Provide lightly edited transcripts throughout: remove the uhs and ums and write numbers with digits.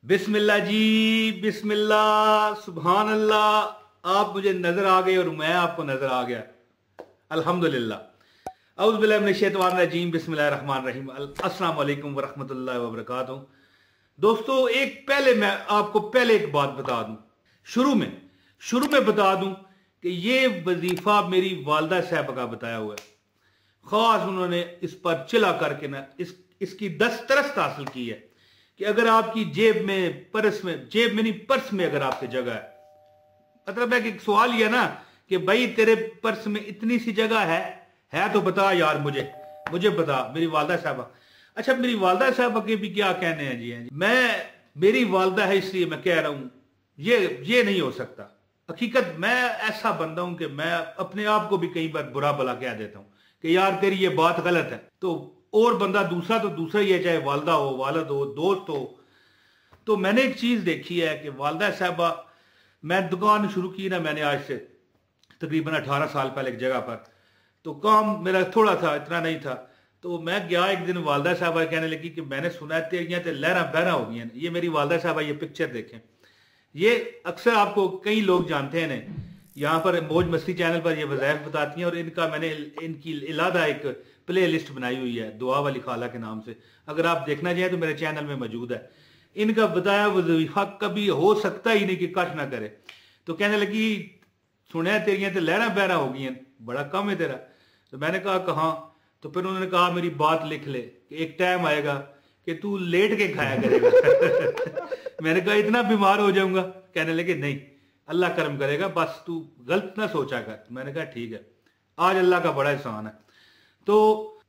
बिस्मिल्लाह जी, बिस्मिल्लाह, सुभान अल्लाह। आप मुझे नजर आ गए और मैं आपको नजर आ गया, अल्हम्दुलिल्लाह। औज़ु बिल्लाहि मिनश शैतानिर रजीम, बिस्मिल्लाहिर रहमानिर रहीम। अस्सलाम वालेकुम व रहमतुल्लाहि व बरकातुहू। दोस्तों, मैं आपको एक बात बता दूं, शुरू में बता दूं कि ये वजीफा मेरी वालदा साहब का बताया हुआ है। खास उन्होंने इस पर चिला करके ना इसकी दस्तरस्त हासिल की है कि अगर आपकी जेब में नहीं, पर्स में अगर आपकी जगह है, मतलब है कि सवाल यह ना कि भाई तेरे पर्स में इतनी सी जगह है तो बता यार, मुझे बता। मेरी वालदा साहबा, अच्छा मेरी वालदा साहबा के भी क्या कहने हैं जी, मेरी वालदा है इसलिए मैं कह रहा हूं ये नहीं हो सकता। हकीकत मैं ऐसा बंदा हूं कि मैं अपने आप को भी कई बार बुरा भला कह देता हूं कि यार तेरी ये बात गलत है, और बंदा दूसरा ही है, चाहे वालदा हो, वालद हो, दोस्त हो। तो मैंने एक चीज देखी है कि वालदा साहबा, मैं दुकान शुरू की ना मैंने आज से तकरीबन 18 साल पहले एक जगह पर, तो काम मेरा थोड़ा था, इतना नहीं था। तो मैं गया एक दिन, वालदा साहबा कहने लगी कि मैंने सुना है तेरियां तो लहरा बहरा हो गई हैं। ये मेरी वालदा साहबा, ये पिक्चर देखें, ये अक्सर आपको कई लोग जानते हैं ना, यहाँ पर मौज मस्ती चैनल पर ये वज़ाइफ बताती हैं, और मैंने इनकी इलादा एक प्ले लिस्ट बनाई हुई है दुआ वाली खाला के नाम से। अगर आप देखना चाहें तो मेरे चैनल में मौजूद है। इनका बताया वजीफा कभी हो सकता ही नहीं कि कट ना करे। तो कहने लगी सुनया तेरियां तो लहरा बहरा हो गई हैं, बड़ा कम है तेरा। तो मैंने कहा कहाँ? तो फिर उन्होंने कहा मेरी बात लिख ले कि एक टाइम आएगा कि तू लेट के खाया करेगा। मैंने कहा इतना बीमार हो जाऊंगा? कहने लगे नहीं, अल्लाह करम करेगा, बस तू गलत ना सोचा कर। मैंने कहा ठीक है, आज अल्लाह का बड़ा एहसान है। तो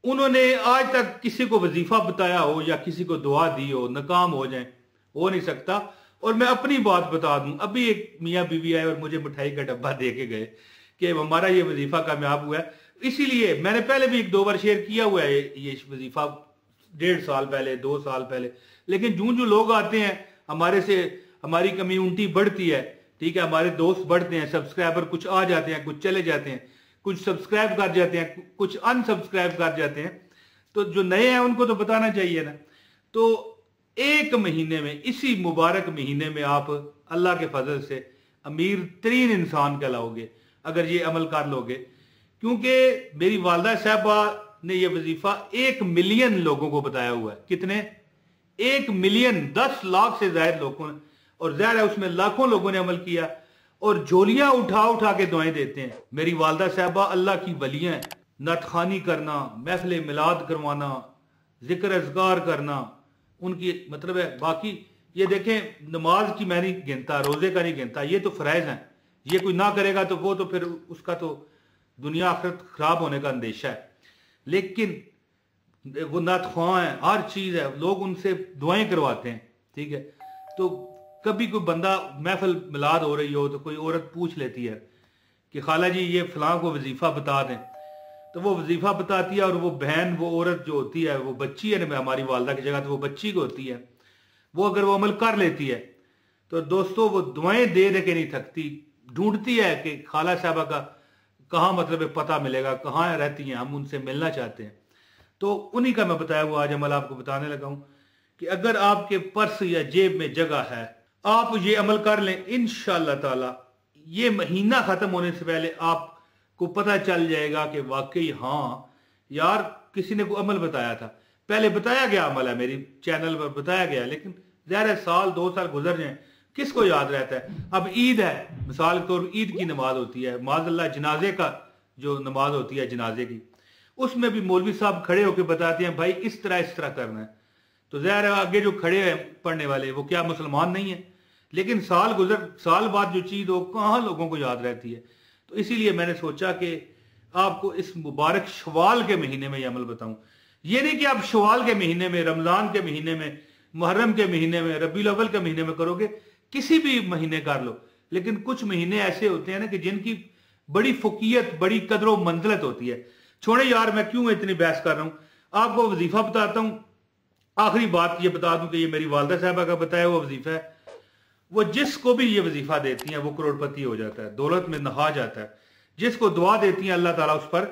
उन्होंने आज तक किसी को वजीफा बताया हो या किसी को दुआ दी हो नाकाम हो जाए, हो नहीं सकता। और मैं अपनी बात बता दूं, अभी एक मियाँ बीवी आए और मुझे मिठाई का डब्बा दे के गए कि हमारा ये वजीफा कामयाब हुआ है। इसीलिए मैंने पहले भी 1-2 बार शेयर किया हुआ है ये वजीफा, 1.5 साल पहले, 2 साल पहले। लेकिन जो लोग आते हैं हमारे से, हमारी कम्युनिटी बढ़ती है, ठीक है, हमारे दोस्त बढ़ते हैं, सब्सक्राइबर कुछ आ जाते हैं, कुछ चले जाते हैं, कुछ सब्सक्राइब कर जाते हैं, कुछ अनसब्सक्राइब कर जाते हैं। तो जो नए हैं उनको तो बताना चाहिए ना। तो एक महीने में, इसी मुबारक महीने में आप अल्लाह के फजल से अमीर तरीन इंसान कहलाओगे अगर ये अमल कर लोगे। क्योंकि मेरी वालदा साहबा ने यह वजीफा 1 मिलियन लोगों को बताया हुआ है। कितने? 1 मिलियन, 10 लाख से ज्यादा लोगों ने, और ज्यादा है उसमें लाखों लोगों ने अमल किया, और झोलियां उठा उठा के दुआएं देते हैं। मेरी वालदा साहबा अल्लाह की वलियां हैं। नतखानी करना, महफिल मिलाद करवाना, जिक्र अज़कार करना उनकी मतलब है। बाकी ये देखें, नमाज की मैं नहीं गिनता, रोजे का नहीं गिनता, ये तो फराइज हैं। ये कोई ना करेगा तो वो तो फिर उसका तो दुनिया आखिरत खराब होने का अंदेशा है। लेकिन वो नातख्वां है, हर चीज है, लोग उनसे दुआएं करवाते हैं, ठीक है। तो कभी कोई बंदा महफिल मिलाद हो रही हो तो कोई औरत पूछ लेती है कि खाला जी ये फलां को वजीफा बता दें, तो वो वजीफा बताती है। और वो बहन, वो औरत जो होती है, वो बच्ची है ना हमारी वालदा की जगह, तो वो बच्ची को होती है, वो अगर वो अमल कर लेती है तो दोस्तों वो दुआएं दे के नहीं थकती, ढूंढती है कि खाला साहबा का कहाँ मतलब पता मिलेगा, कहाँ रहती हैं, हम उनसे मिलना चाहते हैं। तो उन्हीं का मैं बताया हुआ आज अमल आपको बताने लगा हूं कि अगर आपके पर्स या जेब में जगह है, आप ये अमल कर लें, इंशाअल्लाह ताला ये महीना खत्म होने से पहले आपको पता चल जाएगा कि वाकई हाँ यार किसी ने को अमल बताया था। पहले बताया गया अमल है, मेरी चैनल पर बताया गया, लेकिन ज़ाहिर है 1-2 साल गुजर जाए, किसको याद रहता है। अब ईद है, मिसाल के तौर ईद की नमाज होती है, माज़अल्लाह जनाजे का जो नमाज होती है जनाजे की, उसमें भी मौलवी साहब खड़े होकर बताते हैं भाई इस तरह करना है। तो ज़ाहिर है आगे जो खड़े हैं पढ़ने वाले, वो क्या मुसलमान नहीं है? लेकिन साल बाद जो चीज़ हो, कहाँ लोगों को याद रहती है। तो इसीलिए मैंने सोचा कि आपको इस मुबारक शवाल के महीने में ये अमल बताऊं। ये नहीं कि आप शवाल के महीने में, रमजान के महीने में, मुहर्रम के महीने में, रबीउल अव्वल के महीने में करोगे, किसी भी महीने कर लो। लेकिन कुछ महीने ऐसे होते हैं ना कि जिनकी बड़ी फुकियत, बड़ी कदर मंजिलत होती है। छोड़े यार, मैं क्यों इतनी बहस कर रहा हूं, आपको वजीफा बताता हूं। आखिरी बात ये बता दूं कि ये मेरी वालदा साहबा का बताया हुआ वजीफा है। वो जिसको भी ये वजीफा देती हैं वो करोड़पति हो जाता है, दौलत में नहा जाता है। जिसको दुआ देती हैं अल्लाह ताला उस पर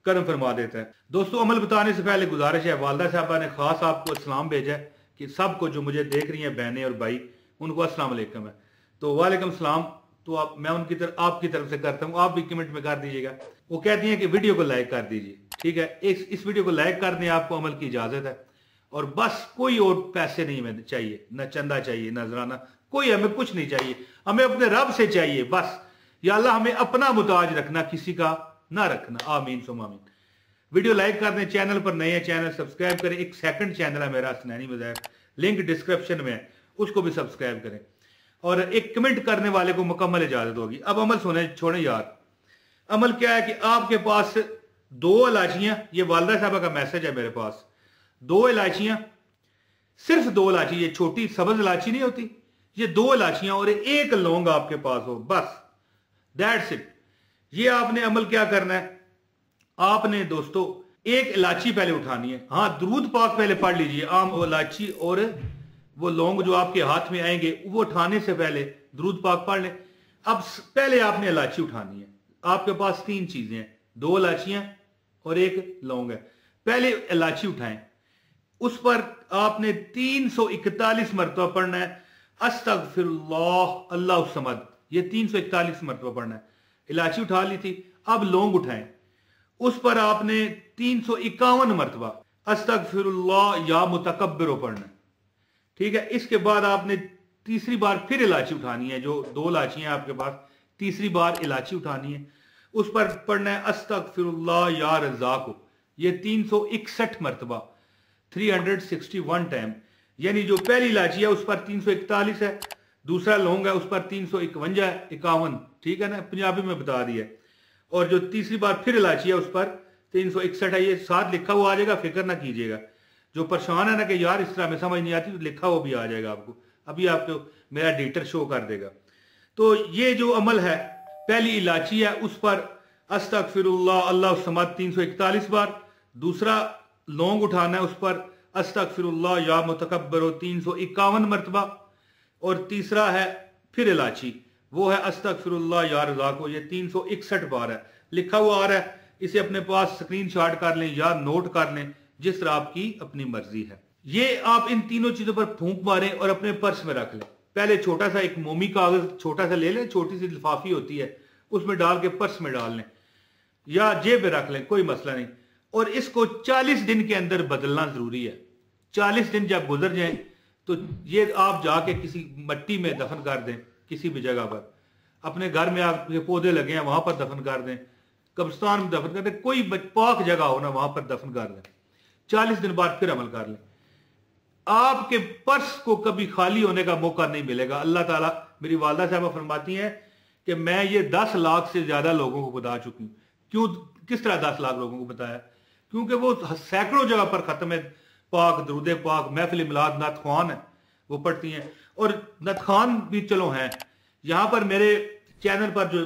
करम फरमा देता है। दोस्तों, अमल बताने से पहले गुजारिश है, वालदा साहबा ने खास आपको इस्लाम भेजा है कि सबको जो मुझे देख रही हैं बहनें और भाई, उनको अस्सलाम वालेकुम है। तो वालेकुम सलाम तो मैं उनकी तरफ आपकी तरफ से करता हूँ, आप भी कमेंट में कर दीजिएगा। वो कहती हैं कि वीडियो को लाइक कर दीजिए, ठीक है। इस वीडियो को लाइक करने आपको अमल की इजाजत है, और बस कोई और पैसे नहीं हमें चाहिए, न चंदा चाहिए, नजराना, कोई हमें कुछ नहीं चाहिए, हमें अपने रब से चाहिए बस। या अल्लाह हमें अपना मुताज रखना, किसी का ना रखना, आमीन सुम आमीन। वीडियो लाइक कर दें, चैनल पर नए हैं चैनल सब्सक्राइब करें। एक सेकंड चैनल है मेरा हसनैनी मज़ाहिर, लिंक डिस्क्रिप्शन में है, उसको भी सब्सक्राइब करें। और एक कमेंट करने वाले को मुकम्मल इजाजत होगी। अब अमल सुने छोड़े यार। अमल क्या है कि आपके पास 2 इलायचियां, ये वालदा साहबा का मैसेज है मेरे पास, 2 इलायचियां, सिर्फ 2 इलायची, ये छोटी सब्ज इलायची नहीं होती, ये 2 इलायचियां और 1 लौंग आपके पास हो, बस दैट्स इट। ये आपने अमल क्या करना है, आपने दोस्तों 1 इलायची पहले उठानी है। हाँ, दुरूद पाक पहले पढ़ लीजिए। आम इलायची और वो लौंग जो आपके हाथ में आएंगे, वो उठाने से पहले दुरूद पाक पढ़ लें। अब पहले आपने इलायची उठानी है। आपके पास 3 चीजें हैं, 2 इलायचियां और 1 लौंग है। पहले इलायची उठाएं, उस पर आपने 341 मरतबा पढ़ना है अस्तगफिरुल्लाह अल्लाहु समद, ये 341 मरतबा पढ़ना है। इलायची उठा ली थी, अब लौंग उठाएं, उस पर आपने 351 मरतबा अस्तगफिरुल्लाह या मुतकब्बिर पढ़ना है, ठीक है। इसके बाद आपने तीसरी बार फिर इलायची उठानी है, जो 2 इलायचियां आपके पास, तीसरी बार इलायची उठानी है, उस पर पढ़ना है अस्तगफिरुल्लाह या रज़ाक, ये 361 मरतबा, 361 टाइम। यानी जो पहली इलायची है उस पर 341 है, दूसरा लौंग है उस पर 351, ठीक है ना, पंजाबी में बता दिया। और जो तीसरी बार फिर इलायची है उस पर 361 है, ये साथ लिखा हुआ आ जाएगा, फिक्र ना कीजिएगा। जो परेशान है ना कि यार इस तरह में समझ नहीं आती, तो लिखा हुआ भी आ जाएगा आपको, अभी आपको मेरा एडिटर शो कर देगा। तो ये जो अमल है, पहली इलायची है उस पर अस्तगफिरुल्लाह अल्लाहु समद 341 बार, दूसरा लौंग उठाना है उस पर अस्तगफिरुल्लाह या मुतकब्बिर 351 मरतबा, और तीसरा है फिर इलायची, वो है अस्तगफिरुल्लाह या रज़ाक, ये 361 बार है, लिखा हुआ आ रहा है। इसे अपने पास स्क्रीनशॉट कर लें या नोट कर लें, जिस तरह आपकी अपनी मर्जी है। ये आप इन तीनों चीजों पर फूंक मारें और अपने पर्स में रख लें। पहले छोटा सा एक मोमी कागज छोटा सा ले लें, छोटी सी लिफाफी होती है, उसमें डाल के पर्स में डाल लें या जेब में रख लें, कोई मसला नहीं। और इसको 40 दिन के अंदर बदलना जरूरी है। 40 दिन जब गुजर जाएं तो ये आप जाके किसी मट्टी में दफन कर दें, किसी भी जगह पर, अपने घर में आपके पौधे लगे हैं वहां पर दफन कर दें, कब्रिस्तान में दफन कर दें, कोई पाक जगह हो ना वहां पर दफन कर दें। 40 दिन बाद फिर अमल कर लें, आपके पर्स को कभी खाली होने का मौका नहीं मिलेगा। अल्लाह ताला, मेरी वालदा साहबा फरमाती हैं कि मैं ये 10 लाख से ज्यादा लोगों को बता चुकी हूँ। क्यों, किस तरह 10 लाख लोगों को बताया? क्योंकि वो सैकड़ों जगह पर खत्म है पाक, दरूद पाक, महफिल मिलाद, नत ख्वान है वो पढ़ती हैं, और नत खान भी चलो हैं। यहाँ पर मेरे चैनल पर जो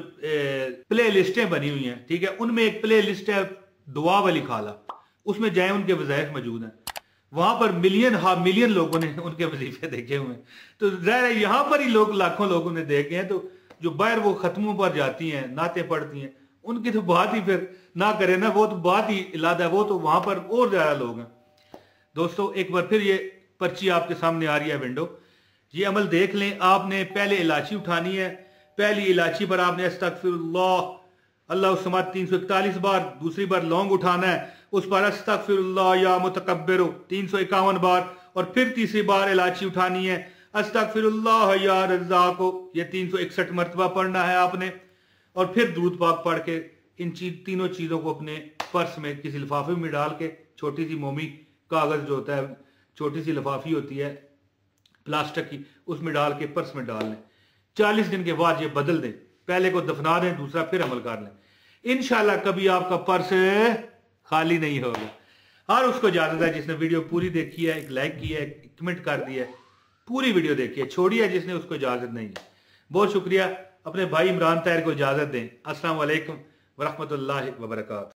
प्ले लिस्टें बनी हुई हैं, ठीक है, उनमें एक प्ले लिस्ट है दुआ वाली खाला, उसमें जाए उनके वज़ाइफ मौजूद हैं, वहां पर मिलियन लोगों ने उनके वजीफे देखे हुए हैं। तो ज़ाहिर है यहाँ पर ही लोग, लाखों लोगों ने देखे हैं। तो जो बाहर वो खत्मों पर जाती हैं, नाते पढ़ती हैं, उनकी तो बात ही फिर ना करे ना, वो तो बात ही इलादा है, वो तो वहां पर और ज्यादा लोग हैं। दोस्तों एक बार फिर ये पर्ची आपके सामने आ रही है विंडो, ये अमल देख लें। आपने पहले इलायची उठानी है, पहली इलायची पर आपने अस्तगफिरुल्लाह अल्लाहु समद 341 बार, दूसरी बार लौंग उठाना है, उस पर अस्तगफिरुल्लाह या मुतकब्बिर 351 बार, और फिर तीसरी बार इलायची उठानी है अस्तगफिरुल्लाह या रज़्ज़ाक, ये 361 मरतबा पढ़ना है आपने, और फिर दुरूद पाक पढ़ के इन तीनों चीजों को अपने पर्स में किसी लिफाफे में डाल के, छोटी सी मोमी कागज जो होता है, छोटी सी लिफाफी होती है प्लास्टिक की, उसमें डाल के पर्स में डाल लें। 40 दिन के बाद ये बदल दें, पहले को दफना दें, दूसरा फिर अमल कर लें। इंशाल्लाह कभी आपका पर्स खाली नहीं होगा। और उसको इजाजत है जिसने वीडियो पूरी देखी है, एक लाइक किया है, कमेंट कर दिया है, पूरी वीडियो देखी है, छोड़ी है जिसने, उसको इजाजत नहीं है। बहुत शुक्रिया। अपने भाई इमरान ताहिर को इजाजत दें। अस्सलाम वालेकुम वरहमतुल्लाहि वबरकातुहू।